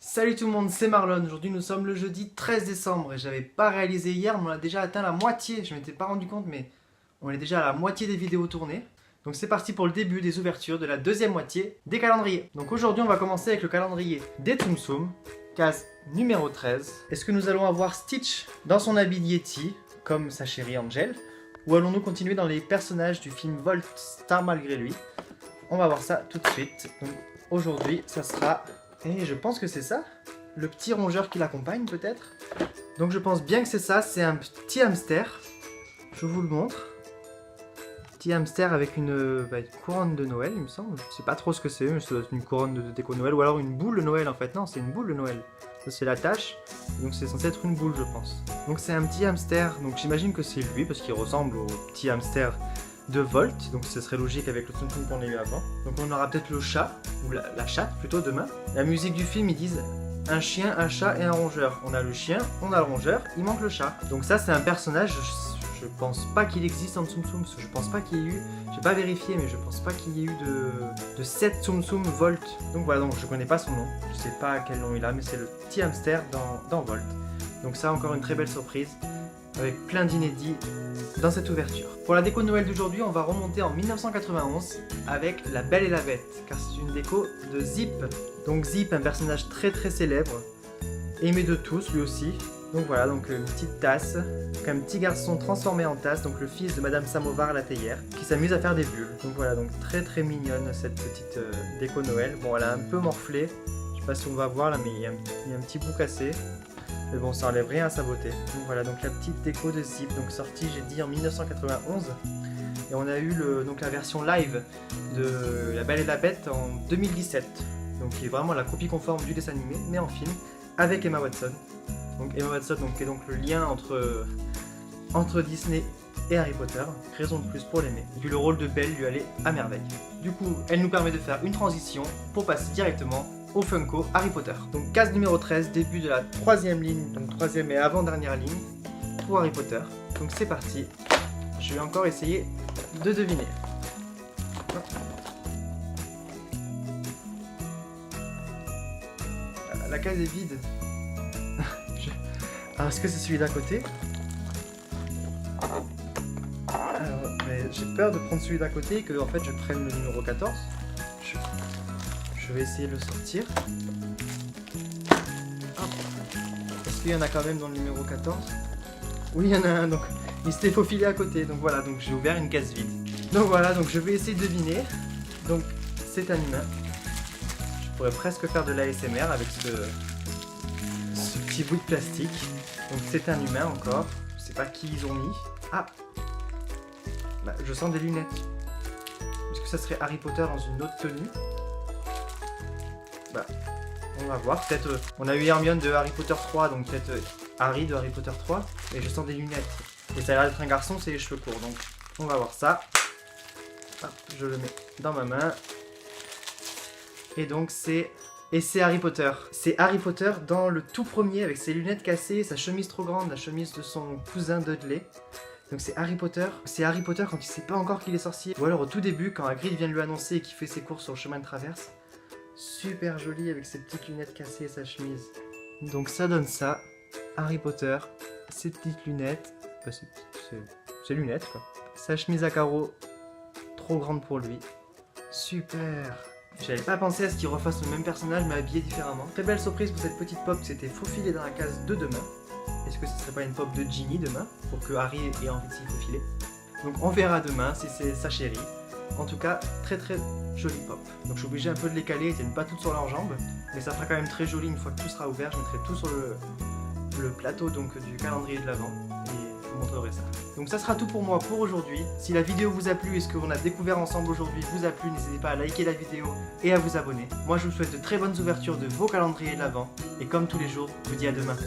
Salut tout le monde, c'est Marlon. Aujourd'hui nous sommes le jeudi 13 décembre et j'avais pas réalisé hier, mais on a déjà atteint la moitié. Je m'étais pas rendu compte, mais on est déjà à la moitié des vidéos tournées. Donc c'est parti pour le début des ouvertures de la deuxième moitié des calendriers. Donc aujourd'hui on va commencer avec le calendrier des Tsum Tsum, case numéro 13. Est-ce que nous allons avoir Stitch dans son habit de Yeti, comme sa chérie Angel, ou allons-nous continuer dans les personnages du film Volt, Star malgré lui? On va voir ça tout de suite. Donc aujourd'hui ça sera... Et je pense que c'est ça, le petit rongeur qui l'accompagne peut-être. Donc je pense bien que c'est ça, c'est un petit hamster. Je vous le montre. Petit hamster avec une couronne de Noël, il me semble. Je sais pas trop ce que c'est, mais c'est une couronne de déco Noël ou alors une boule de Noël en fait. Non, c'est une boule de Noël. Ça c'est la tâche, donc c'est censé être une boule je pense. Donc c'est un petit hamster, donc j'imagine que c'est lui parce qu'il ressemble au petit hamster de Volt, donc ce serait logique avec le Tsum Tsum qu'on a eu avant. Donc on aura peut-être le chat, ou la chatte plutôt demain. La musique du film ils disent un chien, un chat et un rongeur. On a le chien, on a le rongeur, il manque le chat. Donc ça c'est un personnage, je pense pas qu'il existe en Tsum Tsum, je pense pas qu'il y ait eu, j'ai pas vérifié mais je pense pas qu'il y ait eu de 7 Tsum Tsum Volt. Donc voilà, donc je connais pas son nom, je sais pas quel nom il a, mais c'est le petit hamster dans Volt. Donc ça encore une très belle surprise, avec plein d'inédits dans cette ouverture. Pour la déco de Noël d'aujourd'hui, on va remonter en 1991 avec La Belle et la Bête, car c'est une déco de Zip. Donc Zip, un personnage très célèbre, aimé de tous lui aussi. Donc voilà, donc une petite tasse, donc un petit garçon transformé en tasse, donc le fils de Madame Samovar la théière, qui s'amuse à faire des bulles. Donc voilà, donc très mignonne cette petite déco Noël. Bon, elle a un peu morflé, je sais pas si on va voir là, mais il y a un petit bout cassé. Mais bon, ça enlève rien à sa beauté. Donc voilà, donc la petite déco de Zip, donc sortie, j'ai dit, en 1991. Et on a eu donc la version live de La Belle et la Bête en 2017. Donc qui est vraiment la copie conforme du dessin animé, mais en film, avec Emma Watson. Donc Emma Watson donc, qui est donc le lien entre Disney et Harry Potter. Raison de plus pour l'aimer. Et puis le rôle de Belle lui allait à merveille. Du coup, elle nous permet de faire une transition pour passer directement au Funko Harry Potter. Donc case numéro 13, début de la troisième ligne, donc troisième et avant-dernière ligne pour Harry Potter. Donc c'est parti, je vais encore essayer de deviner. La case est vide. Alors est-ce que c'est celui d'à côté? Alors, j'ai peur de prendre celui d'à côté et que en fait je prenne le numéro 14. Je vais essayer de le sortir. Est-ce qu'il y en a quand même dans le numéro 14? Oui, il y en a un, donc il s'était faufilé à côté. Donc voilà, donc j'ai ouvert une case vide. Donc voilà, donc je vais essayer de deviner. Donc c'est un humain. Je pourrais presque faire de l'ASMR avec ce petit bout de plastique. Donc c'est un humain encore. Je sais pas qui ils ont mis. Ah, bah, je sens des lunettes. Est-ce que ça serait Harry Potter dans une autre tenue? Bah, on va voir, peut-être on a eu Hermione de Harry Potter 3, donc peut-être Harry de Harry Potter 3, et je sens des lunettes. Et ça a l'air d'être un garçon, c'est les cheveux courts, donc on va voir ça. Hop, je le mets dans ma main. Et donc c'est Harry Potter. C'est Harry Potter dans le tout premier, avec ses lunettes cassées, sa chemise trop grande, la chemise de son cousin Dudley. Donc c'est Harry Potter quand il sait pas encore qu'il est sorcier. Ou alors au tout début, quand Hagrid vient de lui annoncer qu'il fait ses courses sur le chemin de traverse. Super joli avec ses petites lunettes cassées et sa chemise. Donc ça donne ça, Harry Potter, ses petites lunettes, ses lunettes quoi. Sa chemise à carreaux, trop grande pour lui. Super. J'avais pas pensé à ce qu'il refasse le même personnage mais habillé différemment. Très belle surprise pour cette petite pop qui s'était faufilée dans la case de demain. Est-ce que ce serait pas une pop de Ginny demain pour que Harry ait envie de s'y faufiler? Donc on verra demain si c'est sa chérie. En tout cas, très jolie pop. Donc je suis obligé un peu de les caler, elles tiennent pas toutes sur leurs jambes, mais ça fera quand même très joli une fois que tout sera ouvert. Je mettrai tout sur le plateau donc du calendrier de l'Avent et je vous montrerai ça. Donc ça sera tout pour moi pour aujourd'hui. Si la vidéo vous a plu et ce que l'on a découvert ensemble aujourd'hui vous a plu, n'hésitez pas à liker la vidéo et à vous abonner. Moi je vous souhaite de très bonnes ouvertures de vos calendriers de l'Avent et comme tous les jours, je vous dis à demain.